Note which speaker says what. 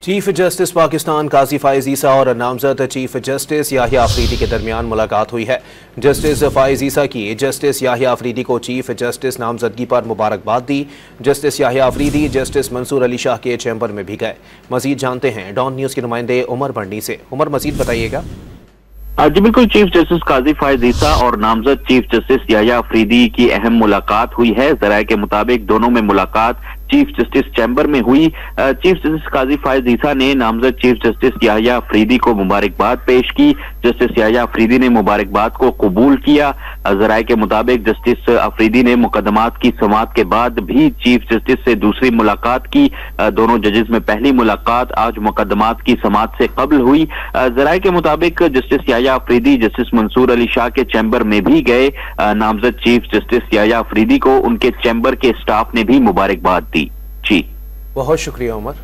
Speaker 1: Chief justice Pakistan काजी फाइज ईसा और नामजद chief justice Yahya Afridi के दरमियान मुलाकात हुई है। जस्टिस फाइज ईसा की जस्टिस याहिया अफरीदी को चीफ जस्टिस नामजदगी पर मुबारकबाद दी। जस्टिस याहिया अफरीदी जस्टिस मंसूर अली शाह के चैम्बर में भी गए। मजीद जानते हैं डॉन न्यूज़ के नुमाइंदे उमर बंडी से। उमर, मजीद बताइएगा।
Speaker 2: जी बिल्कुल, चीफ जस्टिस काजी फाइज ईसा और नामजद चीफ जस्टिस याहिया अफरीदी की अहम मुलाकात हुई है। जराये के मुताबिक दोनों में मुलाकात चीफ जस्टिस चैम्बर में हुई। चीफ जस्टिस काजी फाइज ईसा ने नामजद चीफ जस्टिस याहिया अफरीदी को मुबारकबाद पेश की। जस्टिस याहिया अफरीदी ने मुबारकबाद को कबूल किया। जराये के मुताबिक जस्टिस अफरीदी ने मुकदमात की समाअत के बाद भी चीफ जस्टिस से दूसरी मुलाकात की। दोनों जजेस में पहली मुलाकात आज मुकदमात की समाअत से कबल हुई। जराये के मुताबिक जस्टिस याहिया अफरीदी जस्टिस मंसूर अली शाह के चैम्बर में भी गए। नामजद चीफ जस्टिस याहिया अफरीदी को उनके चैम्बर के स्टाफ ने भी मुबारकबाद दी। जी
Speaker 1: बहुत शुक्रिया उमर।